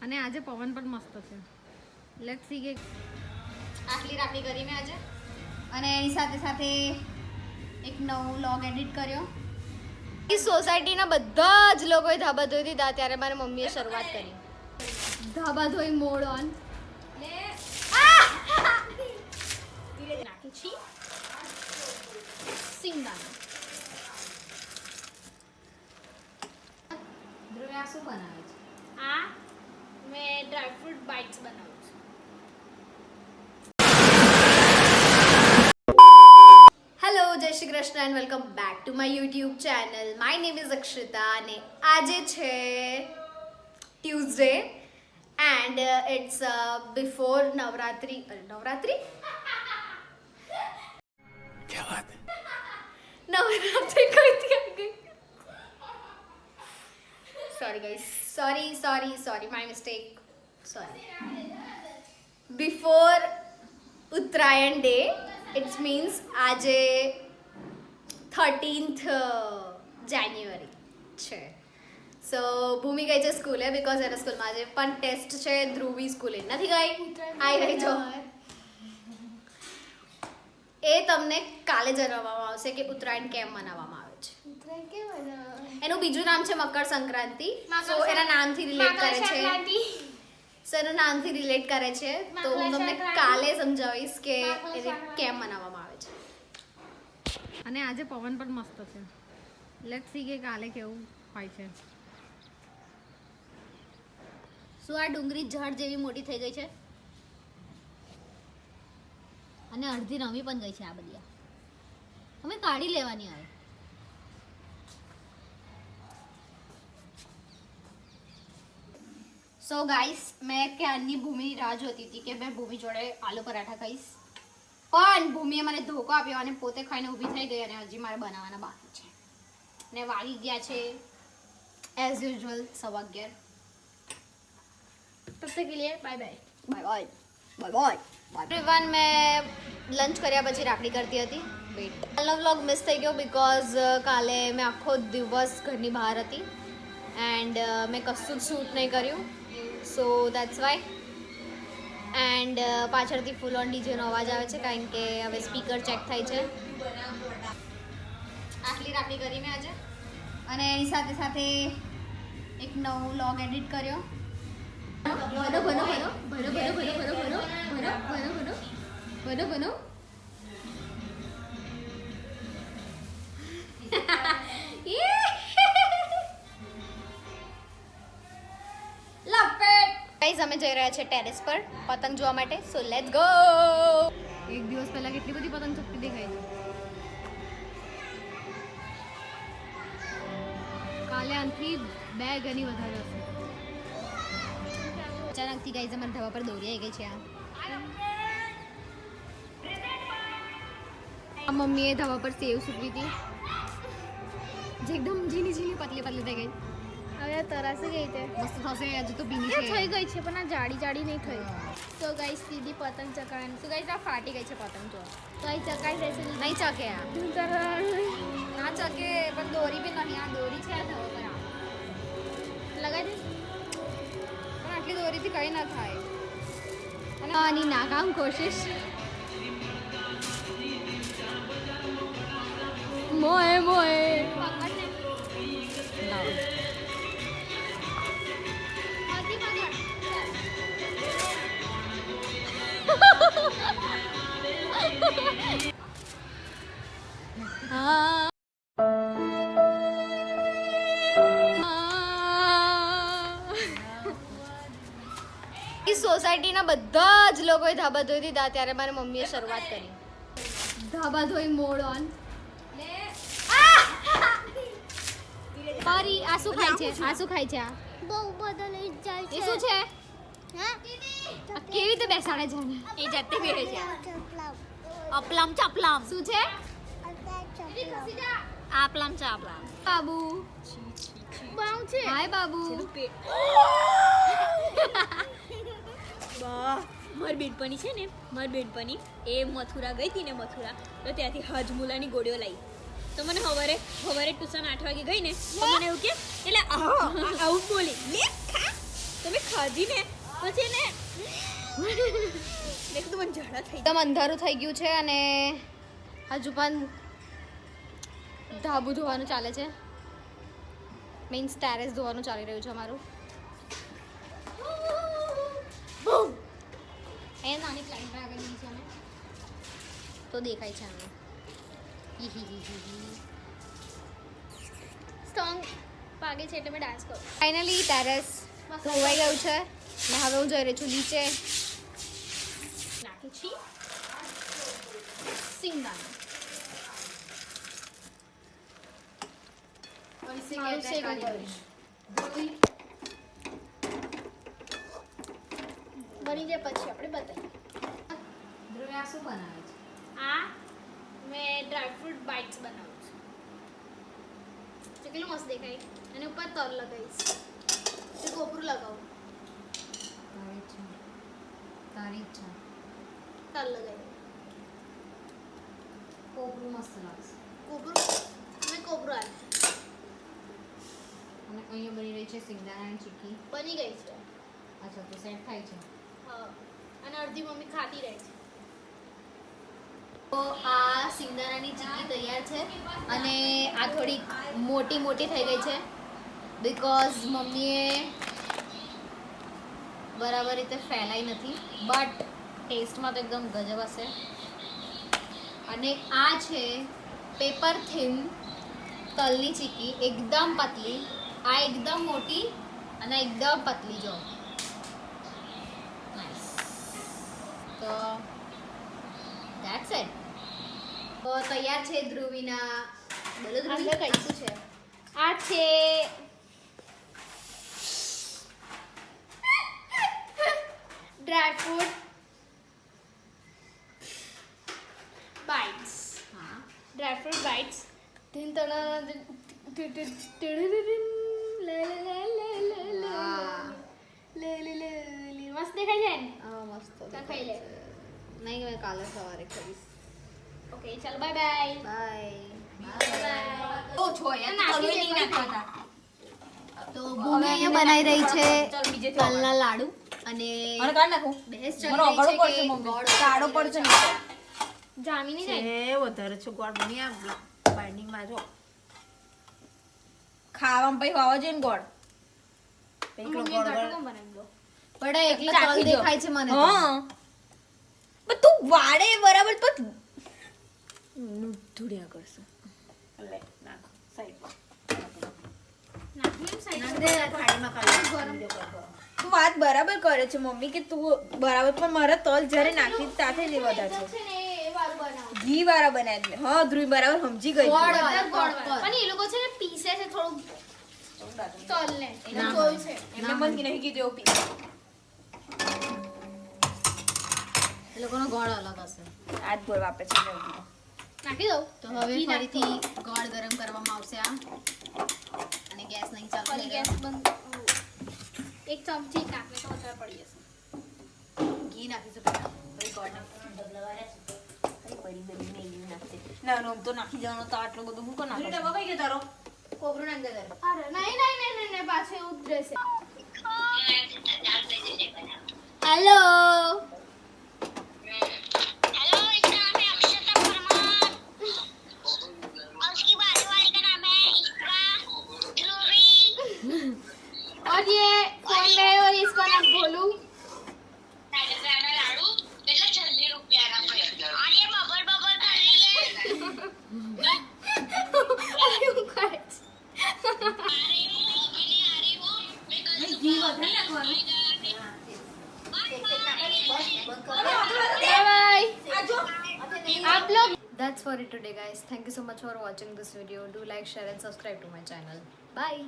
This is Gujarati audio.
અને આજે પવન પણ મસ્ત છે. લેટ્સ સી કે આટલી રાખડી કરી મેં આજે અને એની સાથે સાથે એક નવો વ્લોગ એડિટ કર્યો. સોસાયટીના બધા જ લોકોએ ધાબા ધોઈ દીધા ત્યારે મારી મમ્મીએ શરૂઆત કરી. ધાબા ધોઈ મોડ ઓન નાખી છી સિંગદાણા. ધ્રુવ આ શું બનાવે છે? આ મેં ડ્રાયફ્રૂટ બાઇટ્સ બનાવું છું. હેલો, જય Shri Krishna and welcome back to my YouTube channel. My name is Akshita અને આજે છે Tuesday and it's before Navratri. Navratri Navratri કઈ ગઈ? Sorry guys, sorry my mistake. Sorry. Before Uttarayan day, it's means આજે 13th જાન્યુઆરી છે. સો ભૂમિ ગઈ છે સ્કૂલે બીકોઝ એના સ્કૂલમાં આજે પણ ટેસ્ટ છે. ધ્રુવી સ્કૂલે નથી ગઈ. આવી રહી જો એ તમને કાલે જણાવવામાં આવશે કે ઉત્તરાયણ કેમ મનાવવામાં આવે છે. એનું બીજું નામ છે મકર સંક્રાંતિ. સો એના નામથી રિલેટ કરે છે. સો એના નામથી રિલેટ કરે છે. તો હું તમને કાલે સમજાવીશ કે એને કેમ મનાવવામાં આવે છે. અને આજે પવન પણ મસ્ત છે. લેટ્સ સી કે કાલે કેવું હોય છે. શું આ ડુંગળી ઝાડ જેવી મોટી થઈ ગઈ છે અને અડધી નવી પણ ગઈ છે. આ બધી અમે કાઢી લેવાની આવે. સો ગાઈસ, મેં ક્યારની ભૂમિની રાહ જોતી હતી કે મેં ભૂમિ જોડે આલુ પરાઠા ખાઈશ, પણ ભૂમિએ મને ધોકો આપ્યો અને પોતે ખાઈને ઊભી થઈ ગઈ અને હજી મારે બનાવવાના બાકી છે. ને વાગી ગયા છે એઝ યુઝ્યુઅલ 11:15. તબ તક કે લીએ bye bye. Bye bye everyone. મેં લંચ કર્યા પછી રાખડી કરતી હતી. વેઇટ, કાલનો વ્લોગ મિસ થઈ ગયો બીકોઝ કાલે મેં આખો દિવસ ઘરની બહાર હતી એન્ડ મેં કશું જ શૂટ નહીં કર્યું. સો દેટ્સ વાય. એન્ડ પાછળથી ફૂલ ઓન ડીજેનો અવાજ આવે છે કારણ કે હવે સ્પીકર ચેક થાય છે. આટલી રાખડી કરી મેં આજે અને એની સાથે સાથે એક નવો વ્લોગ એડિટ કર્યો. ભરો ભરો ભરો ભરો ભરો ભરો ભરો ભરો ભરો ભરો ભરો ભરો ભરો. ગાઈઝ, અમે જઈ રહ્યા છે ટેરેસ પર પતંગ જોવા માટે. So let's go. એક દિવસ પહેલા કેટલી બધી પતંગ ચકતી દેખાય છે. કાલે આનથી 2 ગણી વધારે હશે. અચાનકથી ગાઈઝ અમારા ધાબા પર દોરી આવી ગઈ છે. આ મમ્મીએ ધાબા પર સેવ સૂકવી હતી જે એકદમ ઝીણી ઝીણી પતલી પતલી થઈ ગઈ. હવે તરાસી ગઈ છે. મસ્ત થશે. હજુ તો ભીની એ છે. થઈ ગઈ છે પણ આ જાડી જાડી નહીં થઈ. તો ગાઈસ દીદી પતંગ ચકાવવાની. તો ગાઈઝ આ ફાટી ગઈ છે પતંગ. જો તો અહીં ચકાઈ દેશે. નહીં ચકે. આ ના ચકે પણ દોરી બી નહીં. આ દોરી છે આ ધાબા પર. લગાવી દે. પણ આટલી દોરીથી કંઈ ના થાય. અને આની નાકામ કોશિશ. મોએ મોએ પકડને. હાથી પકડ. હા. સોસાયટીના બધા જ લોકોએ ધાબા ધોઈ દીધા ત્યારે મારી મમ્મીએ શરૂઆત કરી. ધાબા ધોઈ મોડ ઓન. સોરી, આ શું ખાય છે? આ શું ખાય છે? આ બહુ બધા લઈ જાય એ શું છે? હા? આ કેવી રીતે બેસાડે છે એને? એ જાતે બેસે છે. અપલમ ચપલમ. શું છે? આપલમ ચાપલમ. બાબુ. બાઉ છે. હાય બાબુ. મારી બેનપણી છે ને, મારી બેનપણી એ મથુરા ગઈ હતી ને, મથુરા તો ત્યાંથી હજમુલાની ગોળીઓ લાવી. તો મને સવારે ટ્યુશન 8 વાગે ગઈ ને તો મને એવું કે એટલે આવું બોલી લે ખા તમે ખાધી ને પછી ને મેં કીધું મને ઝાડા થઈ એકદમ અંધારું થઈ ગયું છે અને હજુ પણ ધાબુ ધોવાનું ચાલે છે, મીન્સ ટેરેસ ધોવાનું ચાલી રહ્યું છે અમારું. એ નાની ક્લાઇન્ટ આગળ છે અમે તો દેખાય છે અમે. સોંગ વાગે છે એટલે મેં ડાન્સ કરું. ફાઇનલી ટેરેસ ધોવાઈ ગયું છે ને હવે હું જઈ રહી છું નીચે. નાખી છી સિંગદાણા. મારું શેક કરીશ. બની જાય પછી આપણે બતાવીએ. ધ્રુવે આ શું બનાવે છે? આ મેં ડ્રાયફ્રૂટ બાઇટ્સ બનાવું છું. તો કેટલું મસ્ત દેખાય. અને ઉપર તલ લગાવીશ. તે કોપરું લગાવું. તારી ઈચ્છા. તલ લગાવી. કોપરું મસ્ત લાગશે. કોપરું મેં કોપરું આપ્યું. અને અહીંયા બની રહી છે સિંગદાણાની ચીક્કી. બની ગઈ છે. અચ્છા તો સેટ થાય છે. હા અને અડધી મમ્મી ખાતી રહે છે. તો આ સિંગદાણાની ચીક્કી તૈયાર છે અને આ થોડી મોટી મોટી થઈ ગઈ છે બીકોઝ મમ્મીએ બરાબર રીતે ફેલાઈ નથી, બટ ટેસ્ટમાં તો એકદમ ગજબ હશે. અને આ છે પેપર થીન તલની ચીક્કી, એકદમ પતલી. આ એકદમ મોટી અને એકદમ પતલી જો. નાઇસ. તો ધેટ્સ ઇટ. તો તૈયાર છે ધ્રુવીના. બોલો ધ્રુવી. અંદર કઈશું છે. આ છે ડ્રાયફ્રૂટ બાઇટ્સ. હા ડ્રાયફ્રૂટ બાઇટ્સ. ધીન તણા મસ્ત દેખાય છે ને. મસ્ત તો ખાઈ લે. નહીં મેં કાલે સવારે ખાઈશ. ઓકે ચાલો બાય બાય. બાય. તો છો યાર તલવે નહીં નાખતા. તો ભૂમિ અહીંયા બનાવી રહી છે ચાલ બીજે તલના લાડુ અને અને કાઢ નાખું બહેસ મને ચાલી ઓગળો રહી છે પડશે કે મમ્મી ગોળ કાળો પડશે નહીં જામી નહીં જાય. એ વધારે છે ગોળ બની આ બાઇન્ડિંગમાં જો ખાવામાં પછી હોવો જોઈએ ને ગોળ પેલો મમ્મી ગોળ ગાંઠો ગોળ કેમ બનાવી દો. પડે એટલે તલ ચાખી જો. દેખાય છે મને તો. હા પણ તું વાળે બરાબર તો ધુડિયા કરશે લે નાખ સાઈડમાં નાખી એમ સાઈડ નાખ દે થાળીમાં કાઢી. તું વાત બરાબર કરે છે મમ્મી કે તું બરાબર પણ મારા તલ જ્યારે નાખી સાથે જ એ વધારે છે છે ને એ વાળું બનાવું. ઘી વાળા બનાવી દે હા ધ્રુવી બરાબર સમજી ગઈ ગોળ છે. વાળા, ગોળ પણ વાળા. એ લોકો છે ને પીસે છે થોડું તલ ને એટલે ના. જોયું છે. એમને મન કે નહીં કીધું એવું પી એ લોકોનો ગોળ અલગ હશે. આ જ ગોળ વાપરે છે એટલે એવું કીધું. નાખી દઉં તો હવે ઘી નાખ ફરીથી ગોળ ગરમ કરવામાં આવશે આ અને ગેસ નહીં ચાલુ ફરી થઈ ગેસ ગયો. બંધ. એક ચમચી નાખને તો વધારે પડી જશે. ઘી નાખીશું પહેલા પછી ગોળ નાખીશું. ના આમ તો નાખી જવાનો તો આટલું બધું હું કોણ નાખું ડબ્બો કઈ ગયો તારો કોપરું નાખ દે તારે. અરે નહીં પાછું એવું જ રહેશે. હેલો हेलो इसका नाम है अक्षता परमार और उसकी बाजू वाली का नाम है इसका ध्रुवी और ये फोन में और इसका नाम भोलू. लाडू એટલે જલ્દી રૂપિયા ના પડે और ये बबल बबल कर रही है आ रही हूँ मैं कल ઘી વધારે નાખવાનું बाय बाय. आप लोग That's for it today guys. Thank you so much for watching this video. Do like, share and subscribe to my channel. Bye.